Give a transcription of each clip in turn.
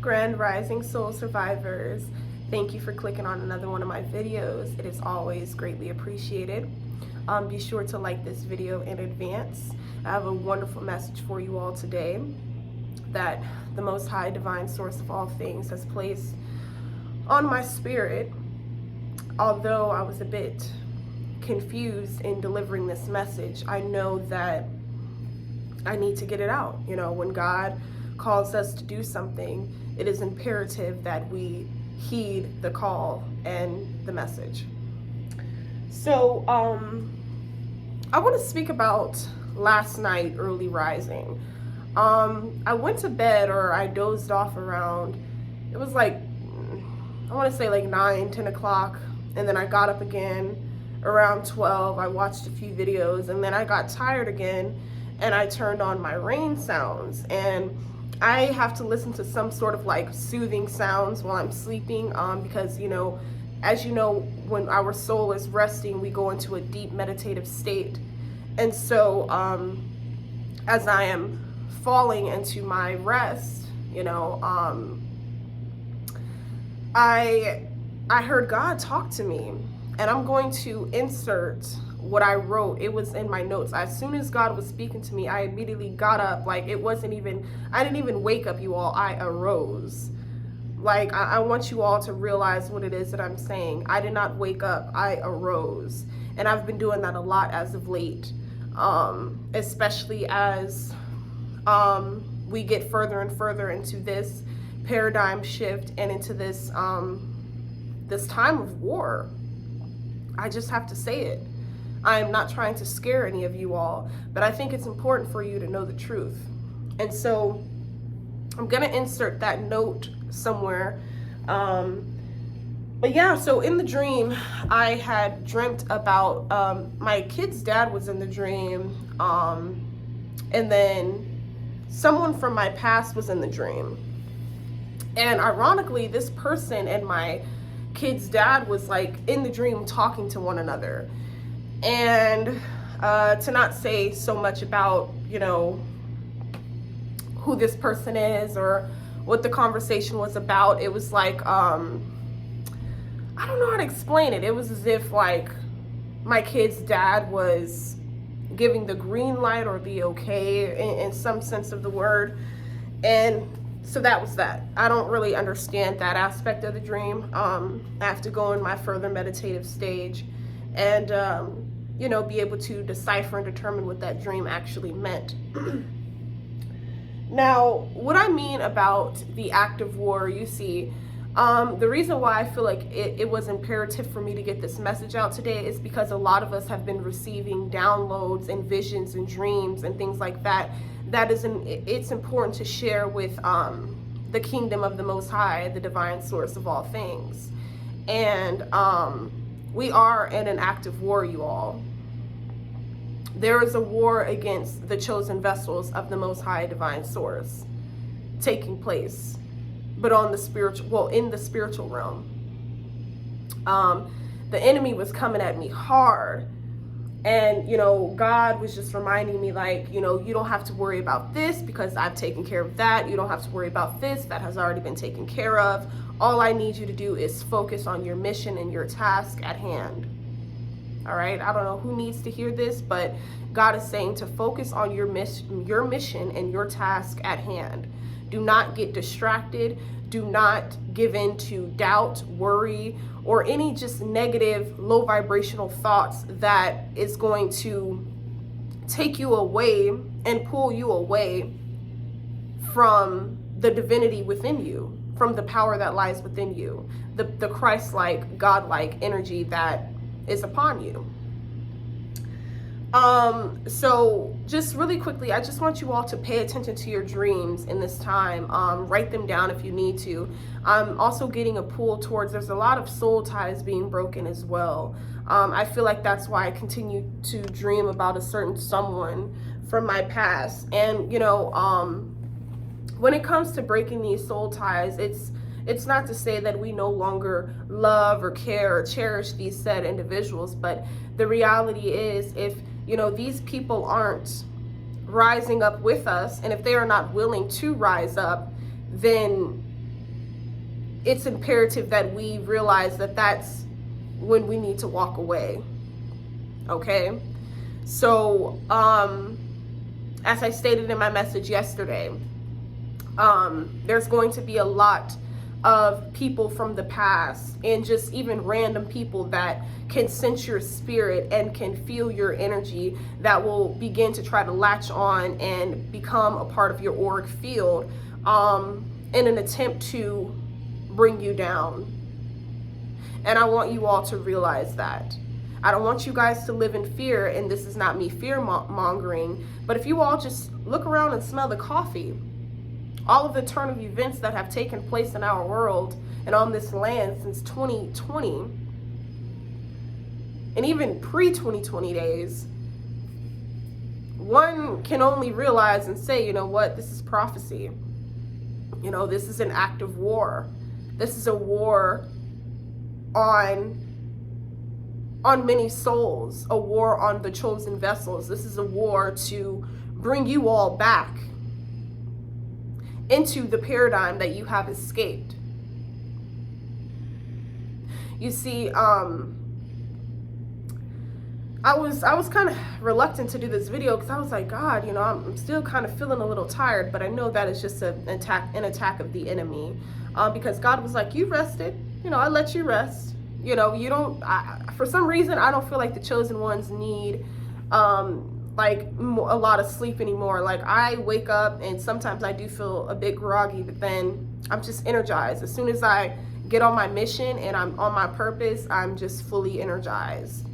Grand Rising Soul Survivors. Thank you for clicking on another one of my videos. It is always greatly appreciated. Be sure to like this video in advance. I have a wonderful message for you all today that the Most High Divine Source of all things has placed on my spirit. Although I was a bit confused in delivering this message, I know that I need to get it out. You know, when God calls us to do something, it is imperative that we heed the call and the message. So I want to speak about last night, early rising. I went to bed, or I dozed off around, it was like, I want to say like 9, 10 o'clock. And then I got up again around 12. I watched a few videos, and then I got tired again and I turned on my rain sounds. And I have to listen to some sort of like soothing sounds while I'm sleeping, because, you know, as you know, when our soul is resting, we go into a deep meditative state. And so as I am falling into my rest, you know, I heard God talk to me, and I'm going to insert what I wrote. It was in my notes. As soon as God was speaking to me, I immediately got up. Like, it wasn't even, I didn't even wake up, you all. I arose. Like, I want you all to realize what it is that I'm saying. I did not wake up, I arose. And I've been doing that a lot as of late, especially as we get further and further into this paradigm shift and into this this time of war. I just have to say it. I am not trying to scare any of you all, but I think it's important for you to know the truth. And so I'm gonna insert that note somewhere. But yeah, so in the dream, I had dreamt about, my kid's dad was in the dream, and then someone from my past was in the dream. And ironically, this person and my kid's dad was like in the dream talking to one another. And to not say so much about, you know, who this person is or what the conversation was about, it was like, I don't know how to explain it. It was as if like my kid's dad was giving the green light or the okay in some sense of the word. And so that was that. I don't really understand that aspect of the dream. I have to go in my further meditative stage and, you know, be able to decipher and determine what that dream actually meant. Now, what I mean about the act of war, you see, the reason why I feel like it was imperative for me to get this message out today is because a lot of us have been receiving downloads and visions and dreams and things like that. It's important to share with the kingdom of the Most High, the divine source of all things. And we are in an active war, you all. There is a war against the chosen vessels of the Most High divine source taking place, but on the spiritual, well, in the spiritual realm. The enemy was coming at me hard. And, you know, God was just reminding me, like, you know, you don't have to worry about this because I've taken care of that. You don't have to worry about this. That has already been taken care of. All I need you to do is focus on your mission and your task at hand. All right. I don't know who needs to hear this, but God is saying to focus on your mission and your task at hand. Do not get distracted. Do not give in to doubt, worry, or any just negative, low vibrational thoughts that is going to take you away and pull you away from the divinity within you, from the power that lies within you, the Christ-like, God-like energy that is upon you. So just really quickly, I just want you all to pay attention to your dreams in this time. Write them down if you need to. I'm also getting a pull towards, there's a lot of soul ties being broken as well. I feel like that's why I continue to dream about a certain someone from my past. And, you know, when it comes to breaking these soul ties, it's not to say that we no longer love or care or cherish these said individuals, but the reality is, if, you know, these people aren't rising up with us, and if they are not willing to rise up, then it's imperative that we realize that that's when we need to walk away. Okay? So, as I stated in my message yesterday, there's going to be a lot of people from the past and just even random people that can sense your spirit and can feel your energy that will begin to try to latch on and become a part of your auric field in an attempt to bring you down. And I want you all to realize that. I don't want you guys to live in fear, and this is not me fear mongering, but if you all just look around and smell the coffee, all of the turn of events that have taken place in our world and on this land since 2020, and even pre-2020 days, one can only realize and say, you know what, this is prophecy. You know, this is an act of war. This is a war on many souls, a war on the chosen vessels. This is a war to bring you all back into the paradigm that you have escaped. You see, I was kind of reluctant to do this video because I was like, God, you know, I'm still kind of feeling a little tired, but I know that it's just an attack of the enemy, because God was like, you rested, you know, I let you rest. You know, you don't, for some reason, I don't feel like the chosen ones need like a lot of sleep anymore. Like, I wake up and sometimes I do feel a bit groggy, but then I'm just energized. As soon as I get on my mission and I'm on my purpose, I'm just fully energized.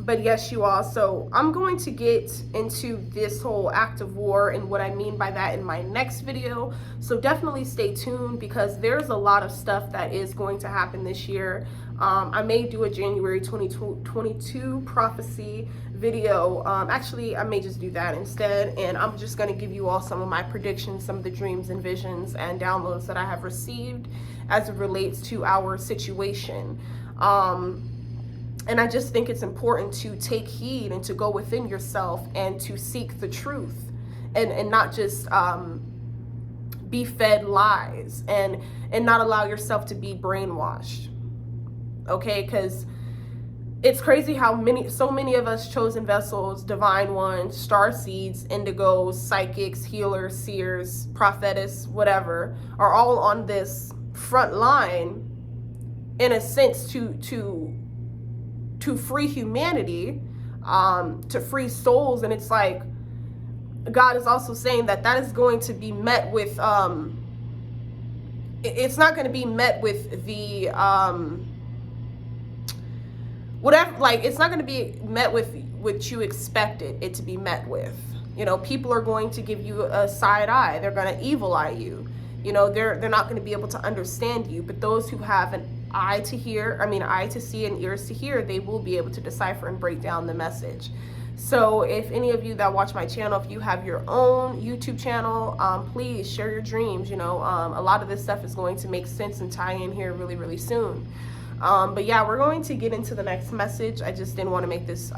But yes, you all, so I'm going to get into this whole act of war and what I mean by that in my next video. So definitely stay tuned, because there's a lot of stuff that is going to happen this year. I may do a January 2022 prophecy video. Actually, I may just do that instead, and I'm just going to give you all some of my predictions, some of the dreams and visions and downloads that I have received as it relates to our situation. And I just think it's important to take heed and to go within yourself and to seek the truth, and not just be fed lies and not allow yourself to be brainwashed. Okay, because it's crazy how so many of us chosen vessels, divine ones, star seeds, indigos, psychics, healers, seers, prophetess, whatever, are all on this front line in a sense to free humanity, to free souls. And it's like, God is also saying that is going to be met with, it's not going to be met with the, whatever, like, it's not going to be met with what you expected it to be met with. You know, people are going to give you a side eye. They're going to evil eye you. You know, they're not going to be able to understand you. But those who have an eye to hear, eye to see and ears to hear, they will be able to decipher and break down the message. So if any of you that watch my channel, if you have your own YouTube channel, please share your dreams. You know, a lot of this stuff is going to make sense and tie in here really, really soon. But yeah, we're going to get into the next message. I just didn't want to make this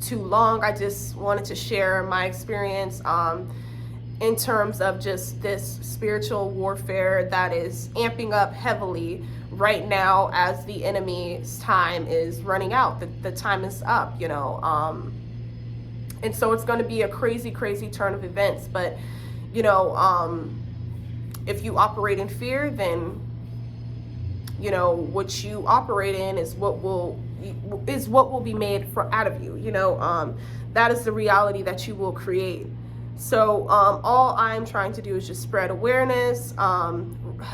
too long. I just wanted to share my experience in terms of just this spiritual warfare that is amping up heavily right now as the enemy's time is running out. The time is up, you know. And so it's going to be a crazy, crazy turn of events. But, you know, if you operate in fear, then, you know, what you operate in is what will be made out of you. You know, that is the reality that you will create. So all I'm trying to do is just spread awareness,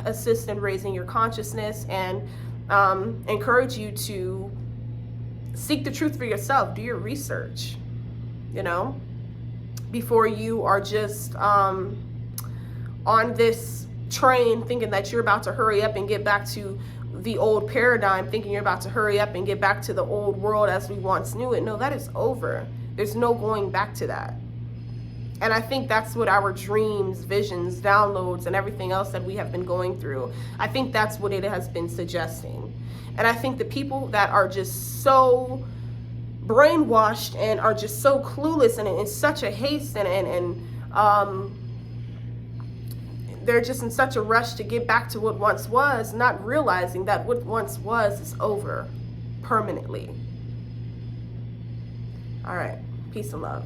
assist in raising your consciousness, and encourage you to seek the truth for yourself. Do your research, you know, before you are just on this train thinking that you're about to hurry up and get back to the old paradigm, thinking you're about to hurry up and get back to the old world as we once knew it. No, that is over. There's no going back to that. And I think that's what our dreams, visions, downloads, and everything else that we have been going through, I think that's what it has been suggesting. And I think the people that are just so brainwashed and are just so clueless and in such a haste and they're just in such a rush to get back to what once was, not realizing that what once was is over permanently. All right, peace and love.